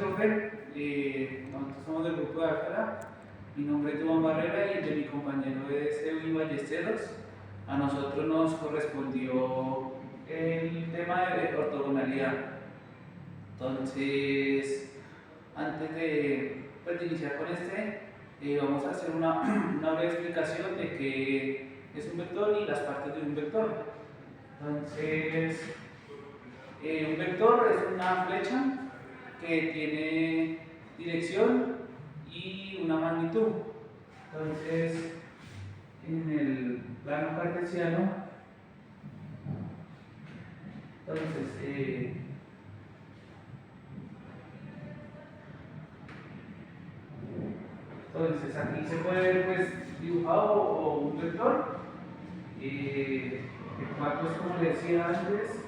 profe. Nosotros somos del grupo de Álcala. Mi nombre es Juan Barrera y el de mi compañero es Edwin Ballesteros. A nosotros nos correspondió el tema de ortogonalidad. Entonces, antes de iniciar con vamos a hacer una breve explicación de qué es un vector y las partes de un vector. Entonces, un vector es una flecha que tiene dirección y una magnitud. Entonces, en el plano cartesiano, entonces aquí se puede ver pues dibujado o un vector, el cual pues como les decía antes,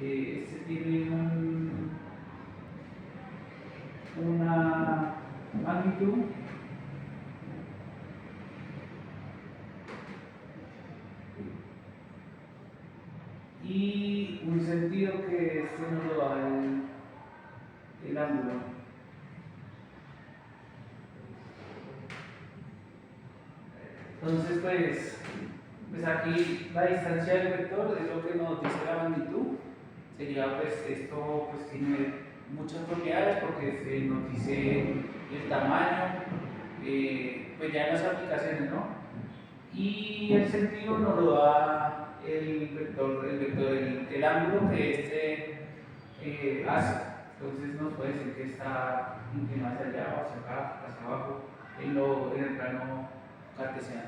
este tiene una magnitud y un sentido que este nos lo da el ángulo. Entonces pues aquí la distancia del vector es lo que nos dice la magnitud. Sería pues esto pues tiene muchas propiedades porque se nos dice el tamaño, pues ya en las aplicaciones, ¿no? Y el sentido nos lo da el vector, el ángulo que hace. Entonces nos puede decir que está inclinado hacia allá o hacia acá, hacia abajo, en el plano cartesiano.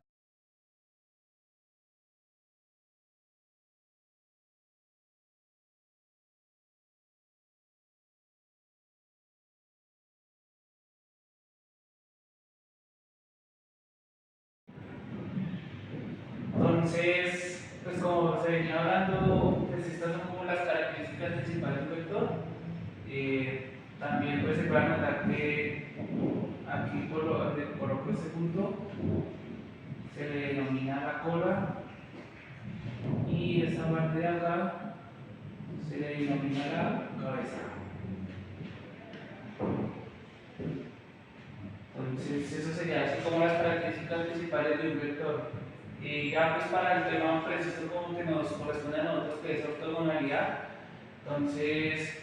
Entonces, pues como se venía hablando, pues estas son como las características principales del vector. También pues se puede notar que aquí coloco este punto, se le denomina la cola y esta parte de acá se le denomina la cabeza. Entonces, eso sería así como las características principales de un vector. Y ya pues para el tema preciso como que nos corresponde a nosotros, que es ortogonalidad, entonces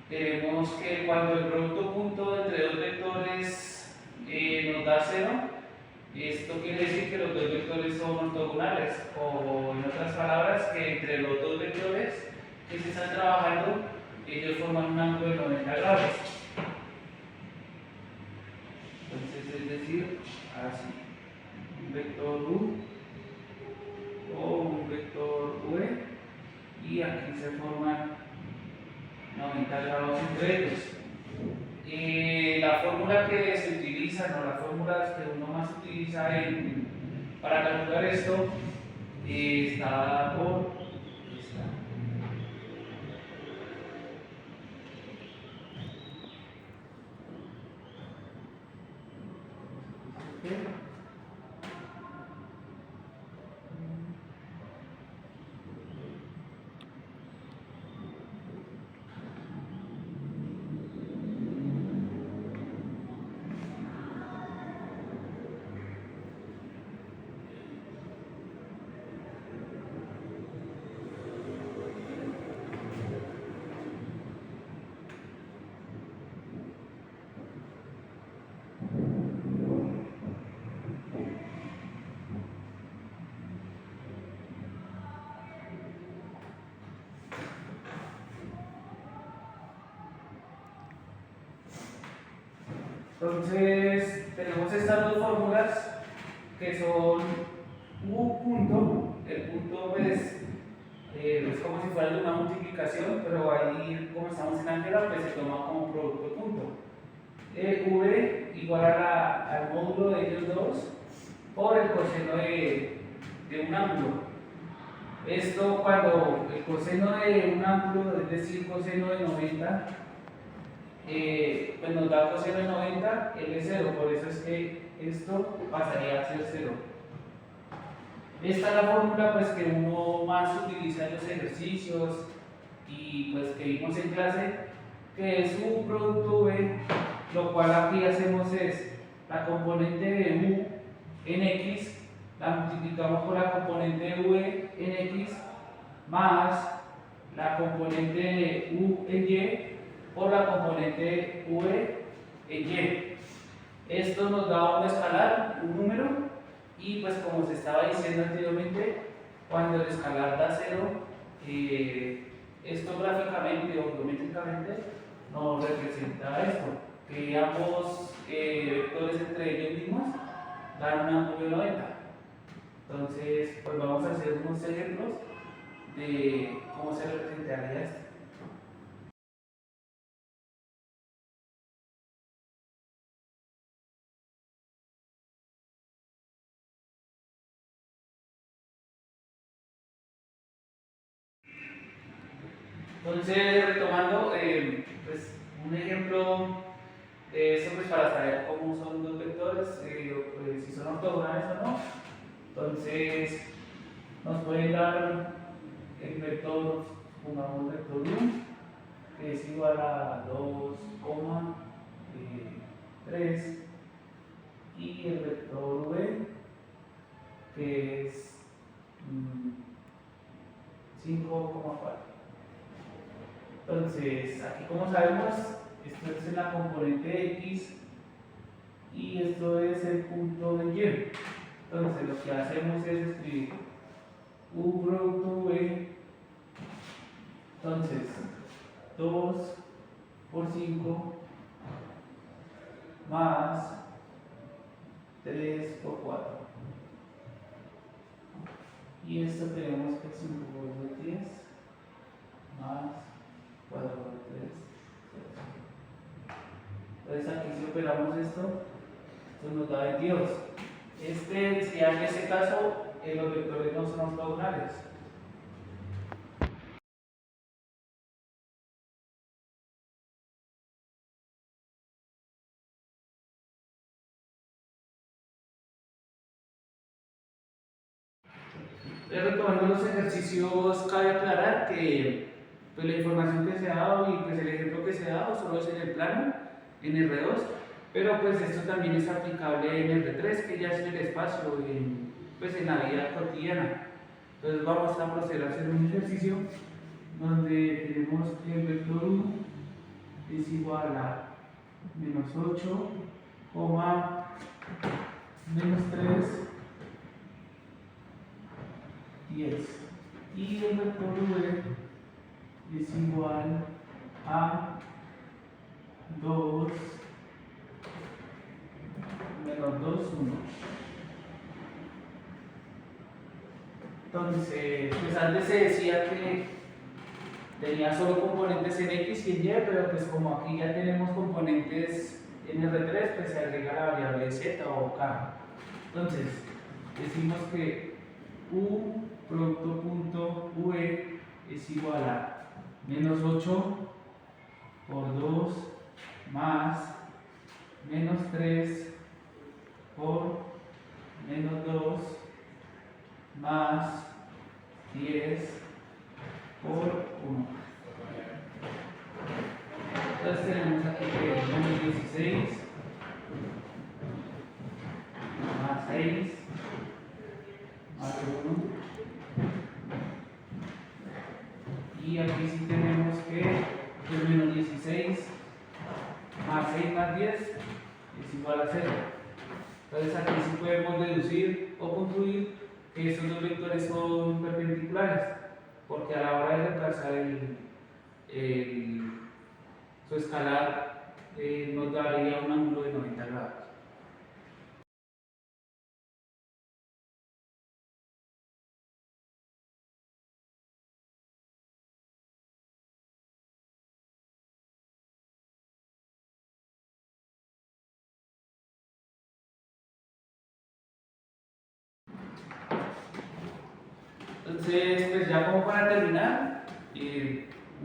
tenemos que cuando el producto punto entre dos vectores nos da 0, esto quiere decir que los dos vectores son ortogonales, o en otras palabras, que entre los dos vectores que se están trabajando, ellos forman un ángulo de 90 grados. Entonces, es decir, así, un vector U o un vector V, y aquí se forman 90 grados entre ellos. La fórmula que se utiliza, no, la fórmula que uno más utiliza para calcular esto, está dada por esta. Entonces, tenemos estas dos fórmulas que son U punto, el punto pues, es como si fuera de una multiplicación, pero ahí como estamos en álgebra pues se toma como producto punto. V igual al módulo de ellos dos por el coseno de un ángulo. Esto cuando el coseno de un ángulo, es decir, coseno de 90, pues nos da coseno de 90, él es 0, por eso es que esto pasaría a ser 0. Esta es la fórmula pues, que uno más utiliza en los ejercicios y pues que vimos en clase, que es U producto V, lo cual aquí hacemos es la componente de U en X, la multiplicamos por la componente de V en X, más la componente de U en Y por la componente V en Y. Esto nos da un escalar, un número, y pues como se estaba diciendo anteriormente, cuando el escalar da 0, esto gráficamente o geométricamente nos representa esto, que ambos vectores entre ellos mismos dan un ángulo de 90. Entonces, pues vamos a hacer unos ejemplos de cómo se representaría esto. Entonces, retomando, pues un ejemplo de eso, pues para saber cómo son dos vectores, pues, si son ortogonales o no. Entonces, nos pueden dar el vector, pongamos vector 1, que es igual a 2,3, y el vector v, que es 5,4. Entonces, aquí como sabemos, esto es en la componente X y esto es el punto de Y. Entonces, lo que hacemos es escribir U producto V. Entonces, 2 por 5 más 3 por 4. Y esto tenemos que 5 por 2, 10 más 4 por 3, 0. Entonces aquí si operamos esto nos da 22. Ya en este caso los vectores no son ortogonales. Retomando los ejercicios, cabe aclarar que pues, la información que se ha dado y pues, el ejemplo que se ha dado solo es en el plano, en R2, pero pues esto también es aplicable en R3, que ya es en el espacio, pues en la vida cotidiana. Entonces vamos a proceder a hacer un ejercicio donde tenemos que el vector 1 es igual a menos 8, menos 3, 10. Y el vector v es igual a 2, menos 2, 1. Entonces, pues antes se decía que tenía solo componentes en X y en Y, pero pues como aquí ya tenemos componentes en R3, pues se agrega la variable Z o K. Entonces, decimos que U producto punto V es igual a menos 8 por 2 más menos 3 por menos 2 más 10 por 1. Entonces tenemos aquí que menos 16 más 6 más 1. Y aquí sí tenemos que el menos 16 más 6 más 10 es igual a 0. Entonces aquí sí podemos deducir o concluir que estos dos vectores son perpendiculares, porque a la hora de reemplazar su escalar nos daría un ángulo de 90 grados. Entonces, pues ya como para terminar,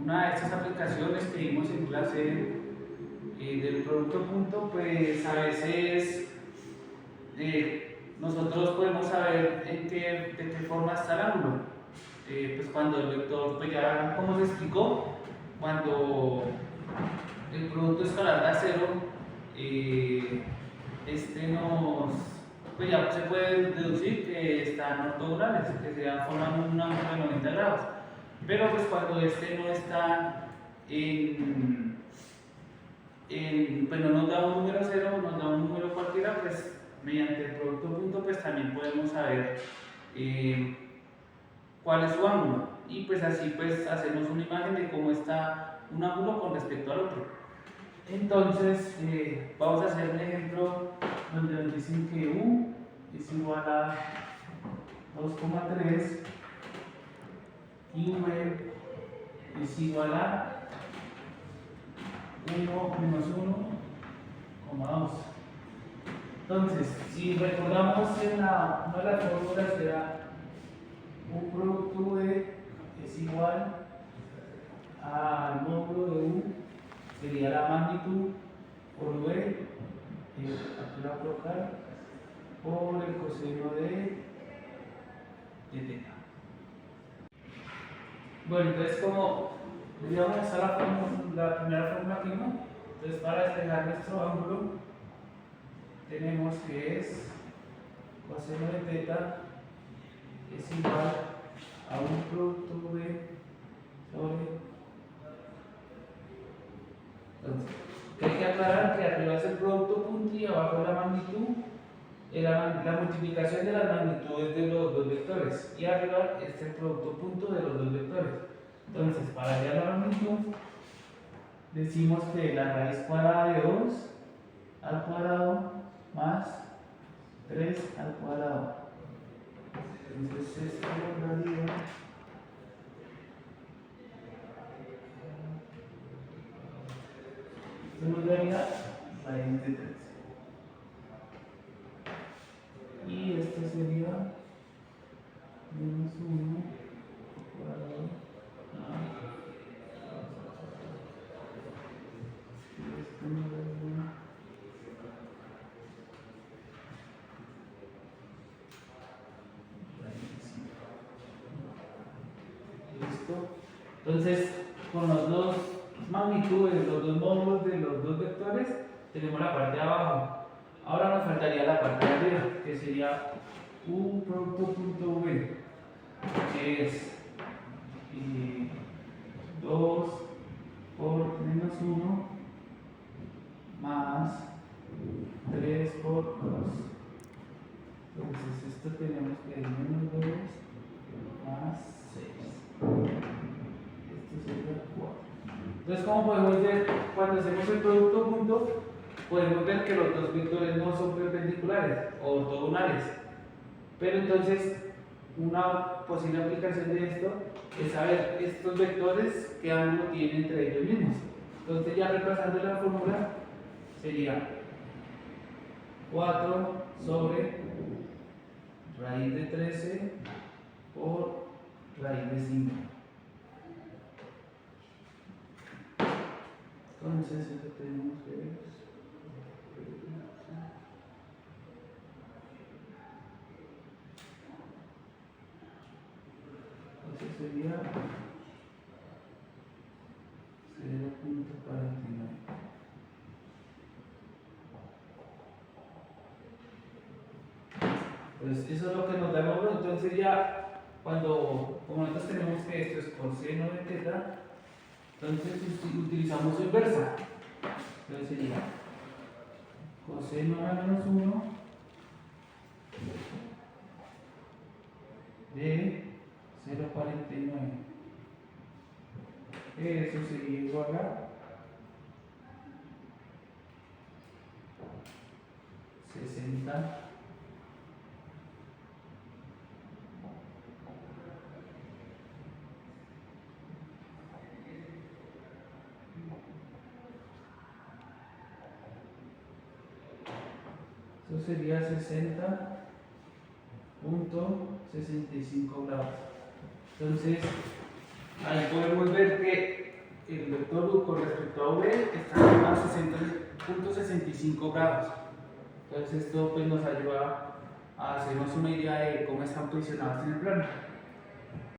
una de estas aplicaciones que vimos en clase del producto punto, pues a veces nosotros podemos saber de qué forma está el ángulo. Pues cuando el vector, pues ya como se explicó, cuando el producto escalar de acero, pues ya se puede deducir que están ortogonales, que forman un ángulo de 90 grados. Pero pues cuando este no está pues no nos da un número cero, nos da un número cualquiera, pues mediante el producto punto pues también podemos saber cuál es su ángulo. Y pues así pues hacemos una imagen de cómo está un ángulo con respecto al otro. Entonces vamos a hacer un ejemplo donde nos dicen que U es igual a 2,3 y V es igual a 1 menos 1,2. Entonces, si recordamos en una de las fórmulas era U producto V es igual al módulo de U, sería la magnitud por V, aquí la voy a colocar, por el coseno de θ. Bueno, entonces como digamos esta la primera fórmula que no, entonces para despejar nuestro ángulo tenemos que es coseno de θ es igual a un producto V sobre. Entonces, hay que aclarar que arriba es el producto punto y abajo es la magnitud, la multiplicación de las magnitudes de los dos vectores, y arriba es el producto punto de los dos vectores. Entonces, para hallar la magnitud, decimos que la raíz cuadrada de 2 al cuadrado más 3 al cuadrado. Entonces, esto lo daría nos daría raíz de 3. Y esto sería menos 1 cuadrado más. Esto nos daría raíz. ¿Listo? Entonces, con los dos magnitudes, los dos módulos de los dos vectores, tenemos la parte de abajo. Ahora nos faltaría la parte de arriba, que sería U producto punto V, que es 2 por menos 1 más 3 por 2. Entonces esto tenemos que ir menos 2 más 6. Esto sería 4. Entonces, como podemos ver, cuando hacemos el producto punto, podemos ver que los dos vectores no son perpendiculares o ortogonales. Pero entonces, una posible aplicación de esto es saber estos vectores qué ángulo tienen entre ellos mismos. Entonces, ya repasando la fórmula, sería 4 sobre raíz de 13 por raíz de 5. Entonces, eso tenemos que ver. Entonces sería 0.49. Pues eso es lo que nos da el ángulo. Entonces ya como nosotros tenemos que esto es coseno de θ, entonces utilizamos su inversa. Entonces sería coseno a menos 1 de 0.49. Eso sería igual a 60. Eso sería 60.65 grados. Entonces, ahí podemos ver que el vector U con respecto a V está a 60.65 grados. Entonces, esto pues, nos ayuda a hacernos una idea de cómo están posicionados en el plano.